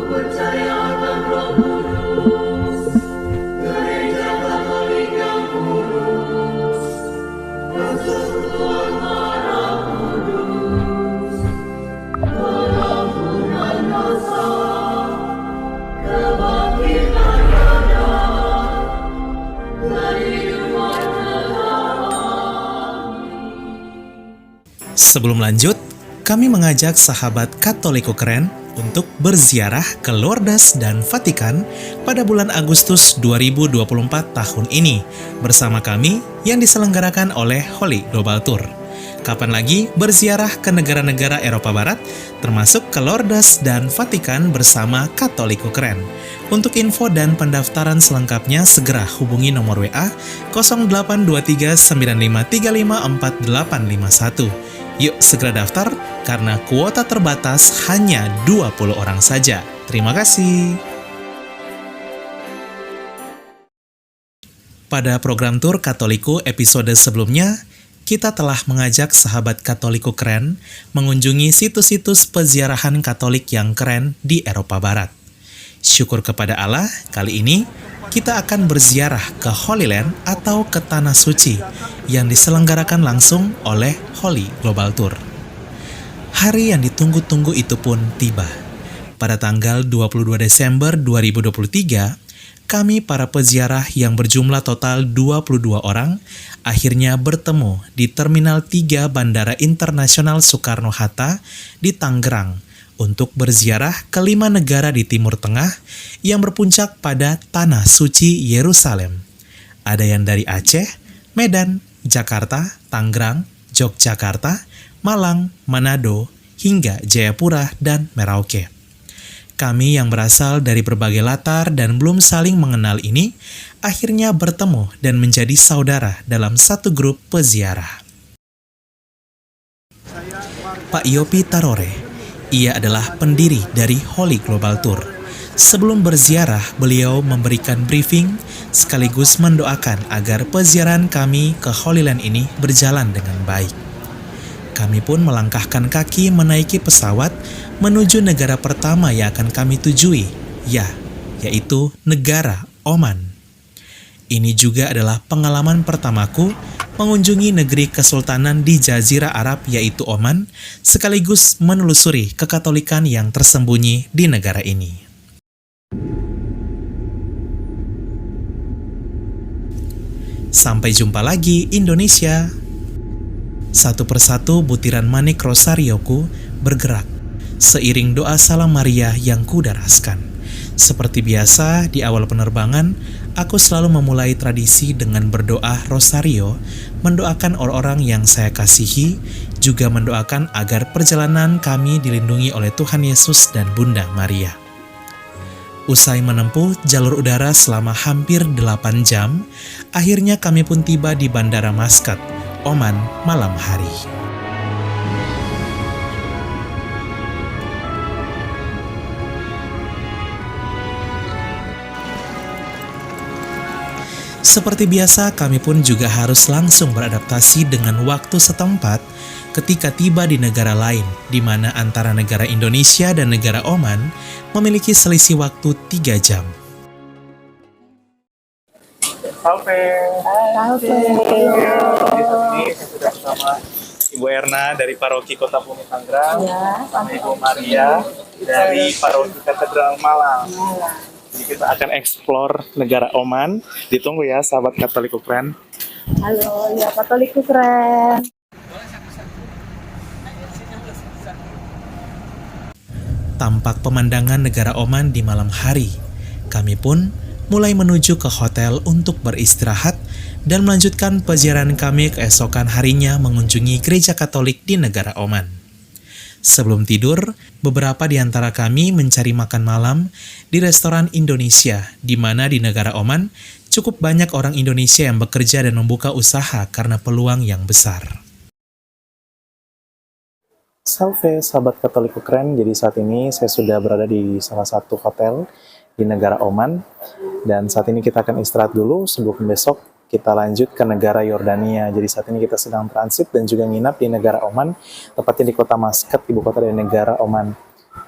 percaya akan Roh Kudus, Gereja Katolik yang kudus, persekutuan darah kudus, pengampunan dosa, kebangkitan badan, dan hidup kekal. Sebelum lanjut, kami mengajak sahabat Katoliko Keren untuk berziarah ke Lourdes dan Vatikan pada bulan Agustus 2024 tahun ini bersama kami yang diselenggarakan oleh Holy Global Tour. Kapan lagi berziarah ke negara-negara Eropa Barat, termasuk ke Lourdes dan Vatikan bersama Katoliko Keren. Untuk info dan pendaftaran selengkapnya segera hubungi nomor WA 0823 9535 4851. Yuk segera daftar, karena kuota terbatas hanya 20 orang saja. Terima kasih. Pada program Tur Katoliko episode sebelumnya, kita telah mengajak sahabat Katoliko Keren mengunjungi situs-situs peziarahan Katolik yang keren di Eropa Barat. Syukur kepada Allah, kali ini kita akan berziarah ke Holy Land atau ke Tanah Suci yang diselenggarakan langsung oleh Holy Global Tour. Hari yang ditunggu-tunggu itu pun tiba. Pada tanggal 22 Desember 2023, kami para peziarah yang berjumlah total 22 orang akhirnya bertemu di Terminal 3 Bandara Internasional Soekarno-Hatta di Tangerang untuk berziarah ke 5 negara di Timur Tengah yang berpuncak pada Tanah Suci Yerusalem. Ada yang dari Aceh, Medan, Jakarta, Tangerang, Yogyakarta, Malang, Manado, hingga Jayapura dan Merauke. Kami yang berasal dari berbagai latar dan belum saling mengenal ini akhirnya bertemu dan menjadi saudara dalam satu grup peziarah. Pak Yopi Tarore, ia adalah pendiri dari Holy Global Tour. Sebelum berziarah, beliau memberikan briefing sekaligus mendoakan agar peziarahan kami ke Holy Land ini berjalan dengan baik. Kami pun melangkahkan kaki menaiki pesawat menuju negara pertama yang akan kami tujui, yaitu negara Oman. Ini juga adalah pengalaman pertamaku mengunjungi negeri kesultanan di Jazirah Arab yaitu Oman, sekaligus menelusuri kekatolikan yang tersembunyi di negara ini. Sampai jumpa lagi Indonesia. Satu persatu butiran manik rosarioku bergerak seiring doa salam Maria yang kudaraskan. Seperti biasa di awal penerbangan, aku selalu memulai tradisi dengan berdoa rosario, mendoakan orang-orang yang saya kasihi, juga mendoakan agar perjalanan kami dilindungi oleh Tuhan Yesus dan Bunda Maria. Usai menempuh jalur udara selama hampir 8 jam, akhirnya kami pun tiba di Bandara Maskat, Oman malam hari. Seperti biasa, kami pun juga harus langsung beradaptasi dengan waktu setempat ketika tiba di negara lain, di mana antara negara Indonesia dan negara Oman memiliki selisih waktu 3 jam. Salve. Ini sudah bersama Ibu Erna dari Paroki Kota Bumi Tangerang, sama Ibu Maria dari Paroki Katedral Malang. Jadi kita akan eksplor negara Oman. Ditunggu ya sahabat Katoliko Keren. Halo, ya Katoliko Keren. Tampak pemandangan negara Oman di malam hari. Kami pun mulai menuju ke hotel untuk beristirahat dan melanjutkan peziarahan kami keesokan harinya mengunjungi gereja Katolik di negara Oman. Sebelum tidur, beberapa di antara kami mencari makan malam di restoran Indonesia, di mana di negara Oman cukup banyak orang Indonesia yang bekerja dan membuka usaha karena peluang yang besar. Salve sahabat Katoliko Keren. Jadi saat ini saya sudah berada di salah satu hotel di negara Oman, dan saat ini kita akan istirahat dulu sebelum besok kita lanjut ke negara Yordania. Jadi saat ini kita sedang transit dan juga nginap di negara Oman, tepatnya di kota Maskat, ibu kota dari negara Oman.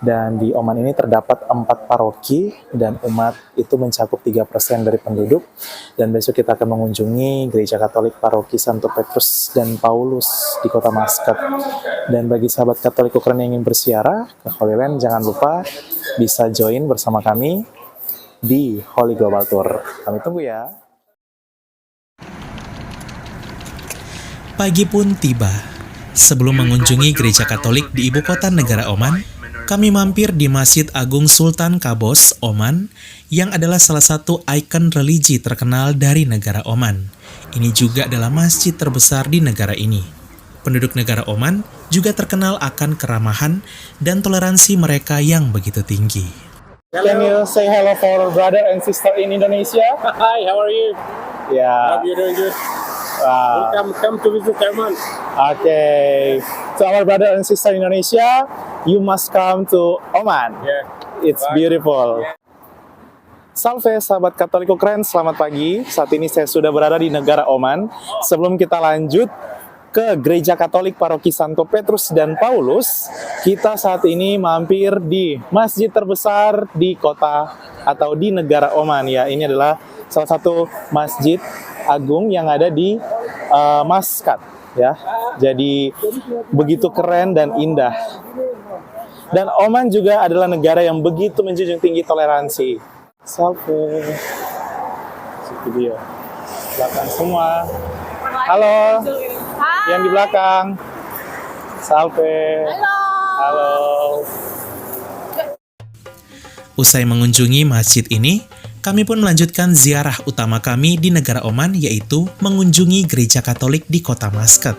Dan di Oman ini terdapat 4 paroki dan umat itu mencakup 3% dari penduduk. Dan besok kita akan mengunjungi Gereja Katolik Paroki Santo Petrus dan Paulus di kota Muscat. Dan bagi sahabat Katolik Ukraina yang ingin berziarah ke Holy Land, jangan lupa bisa join bersama kami di Holy Global Tour. Kami tunggu ya. Pagi pun tiba. Sebelum mengunjungi gereja Katolik di ibu kota negara Oman, kami mampir di Masjid Agung Sultan Qaboos, Oman, yang adalah salah satu ikon religi terkenal dari negara Oman. Ini juga adalah masjid terbesar di negara ini. Penduduk negara Oman juga terkenal akan keramahan dan toleransi mereka yang begitu tinggi. Can you say hello for brother and sister in Indonesia? Hi, how are you? Yeah. Hope you're doing good. Come to visit Oman. Okay. So our brother and sister in Indonesia, you must come to Oman. Yeah. It's beautiful. Salve sahabat Katolik Ukraina, selamat pagi. Saat ini saya sudah berada di negara Oman. Sebelum kita lanjut ke Gereja Katolik Paroki Santo Petrus dan Paulus, kita saat ini mampir di masjid terbesar di kota atau di negara Oman ya. Ini adalah salah satu masjid agung yang ada di Muscat ya. Jadi begitu keren dan indah. Dan Oman juga adalah negara yang begitu menjunjung tinggi toleransi. Salve. Itu dia. Belakang semua. Halo. Yang di belakang. Salve. Halo. Usai mengunjungi masjid ini, kami pun melanjutkan ziarah utama kami di negara Oman, yaitu mengunjungi gereja Katolik di kota Muscat.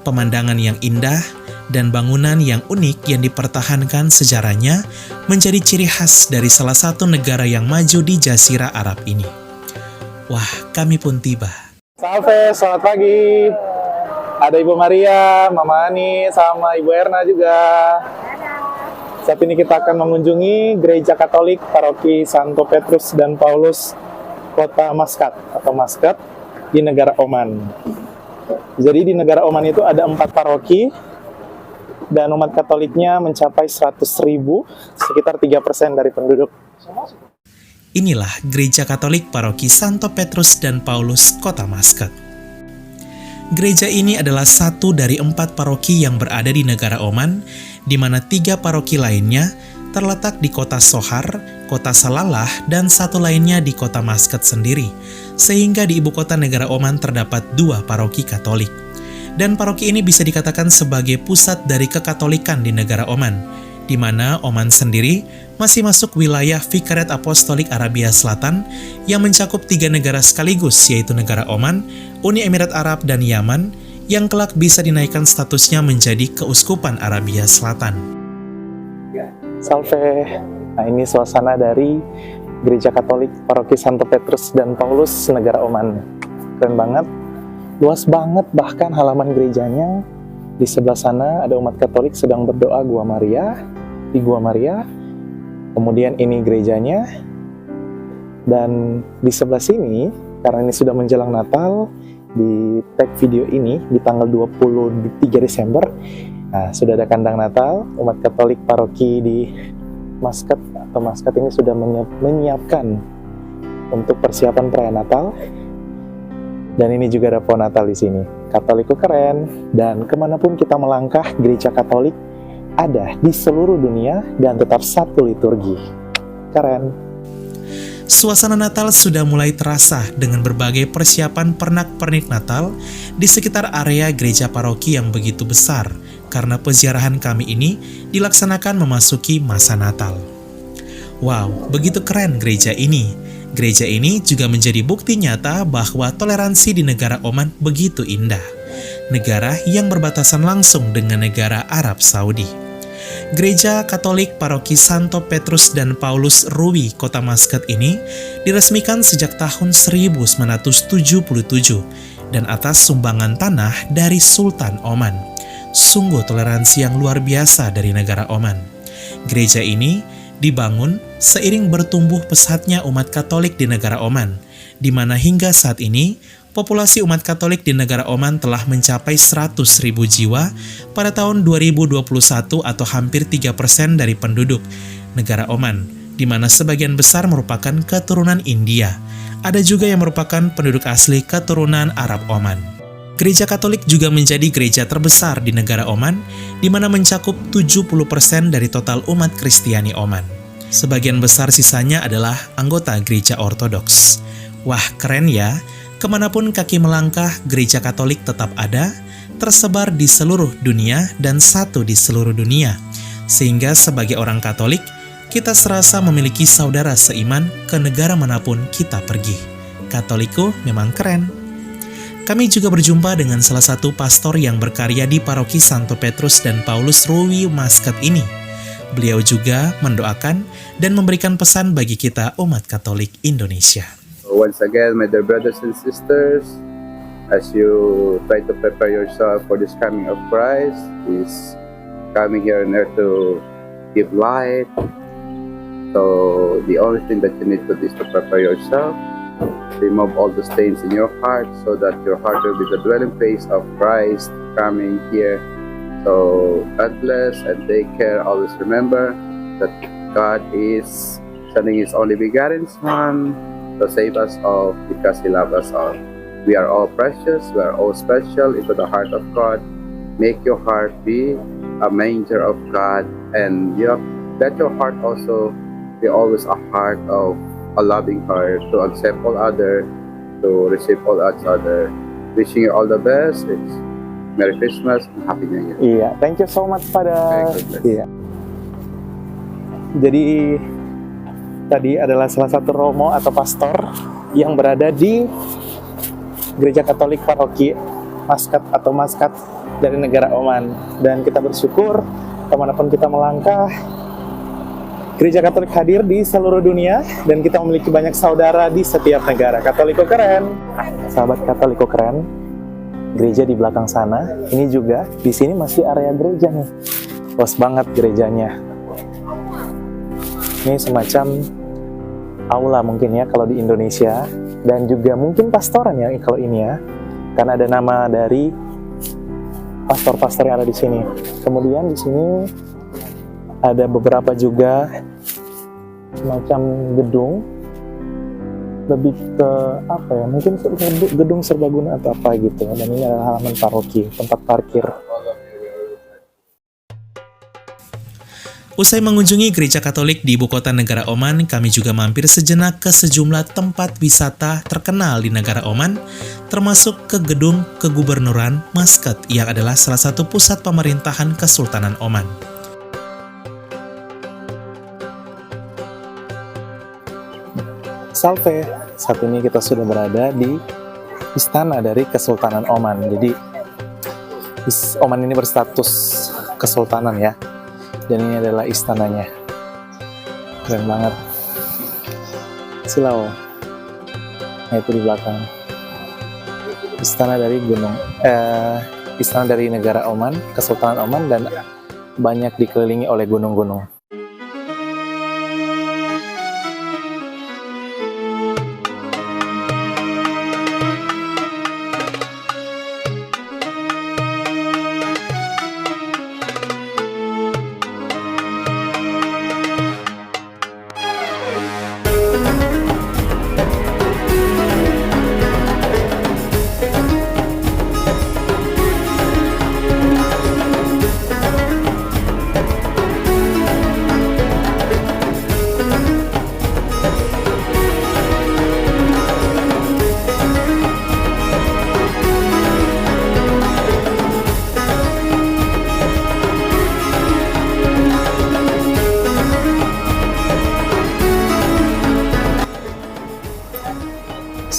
Pemandangan yang indah dan bangunan yang unik yang dipertahankan sejarahnya menjadi ciri khas dari salah satu negara yang maju di Jazirah Arab ini. Wah, kami pun tiba. Salve, selamat pagi. Ada Ibu Maria, Mama Ani, sama Ibu Erna juga. Saat ini kita akan mengunjungi Gereja Katolik Paroki Santo Petrus dan Paulus kota Muscat atau Muscat di negara Oman. Jadi di negara Oman itu ada 4 paroki dan umat Katoliknya mencapai 100.000, sekitar 3% dari penduduk. Inilah Gereja Katolik Paroki Santo Petrus dan Paulus kota Muscat. Gereja ini adalah satu dari 4 paroki yang berada di negara Oman, di mana 3 paroki lainnya terletak di kota Sohar, kota Salalah, dan satu lainnya di kota Muscat sendiri, sehingga di ibu kota negara Oman terdapat 2 paroki Katolik. Dan paroki ini bisa dikatakan sebagai pusat dari kekatolikan di negara Oman, di mana Oman sendiri masih masuk wilayah Vikariat Apostolik Arabia Selatan yang mencakup 3 negara sekaligus, yaitu negara Oman, Uni Emirat Arab, dan Yaman, yang kelak bisa dinaikkan statusnya menjadi Keuskupan Arabia Selatan. Salve. Nah, ini suasana dari Gereja Katolik Paroki Santo Petrus dan Paulus negara Oman. Keren banget. Luas banget bahkan halaman gerejanya. Di sebelah sana ada umat Katolik sedang berdoa Gua Maria, di Gua Maria. Kemudian ini gerejanya. Dan di sebelah sini, karena ini sudah menjelang Natal, di tag video ini di tanggal 23 Desember, nah, sudah ada kandang Natal. Umat Katolik paroki di Muscat atau Muscat ini sudah menyiapkan untuk persiapan perayaan Natal. Dan ini juga ada pohon Natal di sini. Katolikku keren. Dan kemanapun kita melangkah, gereja Katolik ada di seluruh dunia dan tetap satu liturgi. Keren. Suasana Natal sudah mulai terasa dengan berbagai persiapan pernak-pernik Natal di sekitar area gereja paroki yang begitu besar, karena peziarahan kami ini dilaksanakan memasuki masa Natal. Wow, begitu keren gereja ini. Gereja ini juga menjadi bukti nyata bahwa toleransi di negara Oman begitu indah. Negara yang berbatasan langsung dengan negara Arab Saudi. Gereja Katolik Paroki Santo Petrus dan Paulus Ruwi, kota Muscat ini diresmikan sejak tahun 1977 dan atas sumbangan tanah dari Sultan Oman. Sungguh toleransi yang luar biasa dari negara Oman. Gereja ini dibangun seiring bertumbuh pesatnya umat Katolik di negara Oman, di mana hingga saat ini populasi umat Katolik di negara Oman telah mencapai 100.000 jiwa pada tahun 2021 atau hampir 3% dari penduduk negara Oman, di mana sebagian besar merupakan keturunan India. Ada juga yang merupakan penduduk asli keturunan Arab Oman. Gereja Katolik juga menjadi gereja terbesar di negara Oman, di mana mencakup 70% dari total umat Kristiani Oman. Sebagian besar sisanya adalah anggota gereja Ortodoks. Wah, keren ya! Kemanapun kaki melangkah, gereja Katolik tetap ada, tersebar di seluruh dunia dan satu di seluruh dunia. Sehingga sebagai orang Katolik, kita serasa memiliki saudara seiman ke negara manapun kita pergi. Katoliko memang keren. Kami juga berjumpa dengan salah satu pastor yang berkarya di Paroki Santo Petrus dan Paulus Ruwi Muscat ini. Beliau juga mendoakan dan memberikan pesan bagi kita umat Katolik Indonesia. Once again, my dear brothers and sisters, as you try to prepare yourself for this coming of Christ, He's coming here on earth to give light. So the only thing that you need to do is to prepare yourself, remove all the stains in your heart, so that your heart will be the dwelling place of Christ coming here. So God bless and take care. Always remember that God is sending His only begotten Son to save us all because He loves us all. We are all precious, we are all special into the heart of God. Make your heart be a manger of God, and let your heart also be always a heart of a loving heart to accept all other, to receive all other. Wishing you all the best. It's Merry Christmas and Happy New Year. Iya, thank you so much pada. Iya. Jadi tadi adalah salah satu romo atau pastor yang berada di Gereja Katolik Paroki Muscat atau Muscat dari negara Oman, dan kita bersyukur kemanapun kita melangkah, Gereja Katolik hadir di seluruh dunia dan kita memiliki banyak saudara di setiap negara. Katoliko keren, sahabat Katoliko keren. Gereja di belakang sana, ini juga di sini masih area gereja nih, luas banget gerejanya. Ini semacam aula mungkin ya kalau di Indonesia, dan juga mungkin pastoran ya kalau ini ya, karena ada nama dari pastor-pastor yang ada di sini. Kemudian di sini ada beberapa juga semacam gedung, lebih ke apa ya, mungkin gedung serbaguna atau apa gitu. Dan ini adalah halaman paroki, tempat parkir. Usai mengunjungi gereja Katolik di ibu kota negara Oman, kami juga mampir sejenak ke sejumlah tempat wisata terkenal di negara Oman, termasuk ke gedung kegubernuran Muscat yang adalah salah satu pusat pemerintahan Kesultanan Oman. Salve, saat ini kita sudah berada di istana dari Kesultanan Oman. Jadi Oman ini berstatus kesultanan ya. Dan ini adalah istananya. Keren banget. Silau. Nah, itu di belakang. Istana dari istana dari negara Oman, Kesultanan Oman, dan banyak dikelilingi oleh gunung-gunung.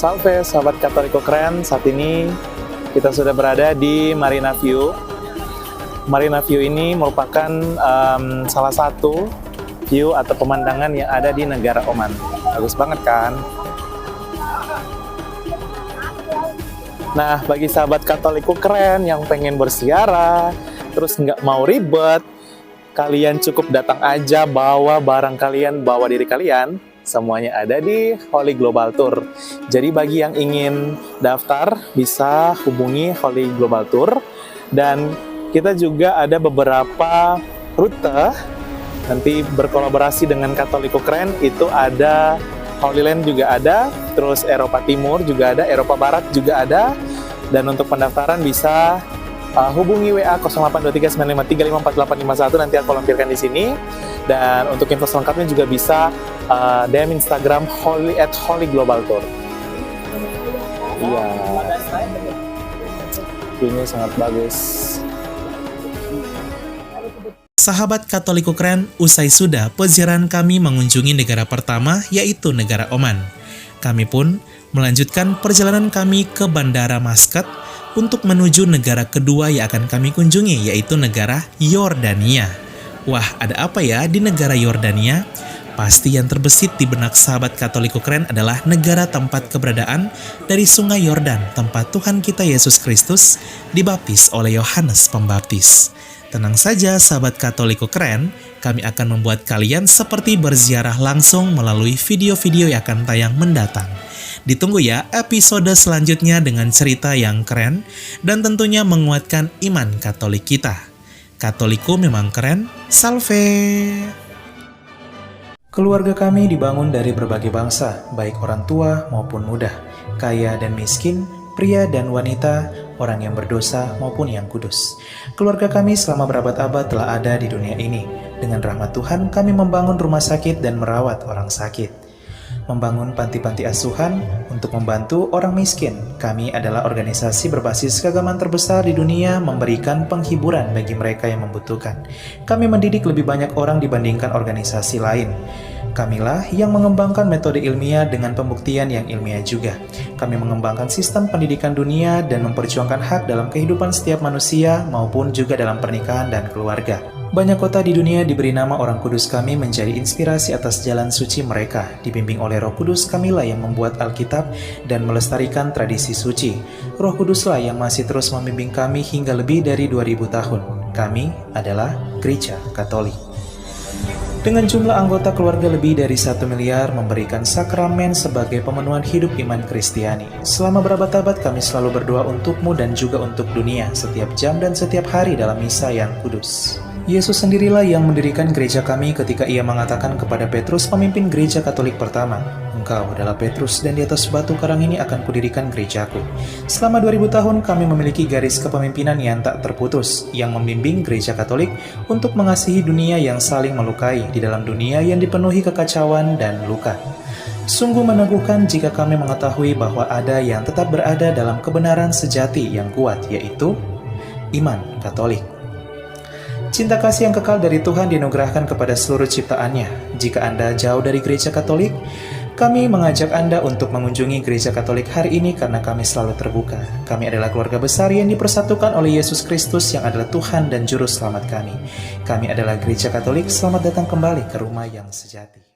Salve sahabat Katoliko keren, saat ini kita sudah berada di Marina View. Marina View ini merupakan salah satu view atau pemandangan yang ada di negara Oman. Bagus banget kan? Nah, bagi sahabat Katoliko keren yang pengen berziarah, terus nggak mau ribet, kalian cukup datang aja, bawa barang kalian, bawa diri kalian, semuanya ada di Holy Global Tour. Jadi bagi yang ingin daftar bisa hubungi Holy Global Tour, dan kita juga ada beberapa rute nanti berkolaborasi dengan Katoliko Keren. Itu ada Holy Land juga ada, terus Eropa Timur juga ada, Eropa Barat juga ada. Dan untuk pendaftaran bisa hubungi WA 082395354851, nanti aku lampirkan di sini. Dan untuk info selengkapnya juga bisa DM Instagram Holy Global Tour. Iya. Ini sangat bagus. Sahabat Katoliko Keren, usai sudah peziarahan kami mengunjungi negara pertama, yaitu negara Oman. Kami pun melanjutkan perjalanan kami ke Bandara Muscat untuk menuju negara kedua yang akan kami kunjungi, yaitu negara Yordania. Wah, ada apa ya di negara Yordania? Pasti yang terbesit di benak sahabat Katoliko Keren adalah negara tempat keberadaan dari Sungai Yordan, tempat Tuhan kita Yesus Kristus dibaptis oleh Yohanes Pembaptis. Tenang saja sahabat Katoliko Keren, kami akan membuat kalian seperti berziarah langsung melalui video-video yang akan tayang mendatang. Ditunggu ya episode selanjutnya dengan cerita yang keren dan tentunya menguatkan iman Katolik kita. Katoliko memang keren, salve! Keluarga kami dibangun dari berbagai bangsa, baik orang tua maupun muda, kaya dan miskin, pria dan wanita, orang yang berdosa maupun yang kudus. Keluarga kami selama berabad-abad telah ada di dunia ini. Dengan rahmat Tuhan, kami membangun rumah sakit dan merawat orang sakit. Membangun panti-panti asuhan untuk membantu orang miskin. Kami adalah organisasi berbasis keagamaan terbesar di dunia, memberikan penghiburan bagi mereka yang membutuhkan. Kami mendidik lebih banyak orang dibandingkan organisasi lain. Kamilah yang mengembangkan metode ilmiah dengan pembuktian yang ilmiah juga. Kami mengembangkan sistem pendidikan dunia dan memperjuangkan hak dalam kehidupan setiap manusia maupun juga dalam pernikahan dan keluarga. Banyak kota di dunia diberi nama orang kudus kami menjadi inspirasi atas jalan suci mereka. Dibimbing oleh Roh Kudus, kamilah yang membuat Alkitab dan melestarikan tradisi suci. Roh Kuduslah yang masih terus membimbing kami hingga lebih dari 2000 tahun. Kami adalah Gereja Katolik. Dengan jumlah anggota keluarga lebih dari 1 miliar, memberikan sakramen sebagai pemenuhan hidup iman Kristiani. Selama berabad-abad kami selalu berdoa untukmu dan juga untuk dunia, setiap jam dan setiap hari dalam misa yang kudus. Yesus sendirilah yang mendirikan gereja kami ketika ia mengatakan kepada Petrus, pemimpin gereja Katolik pertama, "Engkau adalah Petrus dan di atas batu karang ini akan kudirikan gerejaku." Selama 2000 tahun kami memiliki garis kepemimpinan yang tak terputus, yang membimbing gereja Katolik untuk mengasihi dunia yang saling melukai di dalam dunia yang dipenuhi kekacauan dan luka. Sungguh meneguhkan jika kami mengetahui bahwa ada yang tetap berada dalam kebenaran sejati yang kuat, yaitu iman Katolik. Cinta kasih yang kekal dari Tuhan dianugerahkan kepada seluruh ciptaannya. Jika Anda jauh dari gereja Katolik, kami mengajak Anda untuk mengunjungi gereja Katolik hari ini karena kami selalu terbuka. Kami adalah keluarga besar yang dipersatukan oleh Yesus Kristus yang adalah Tuhan dan Juru Selamat kami. Kami adalah gereja Katolik, selamat datang kembali ke rumah yang sejati.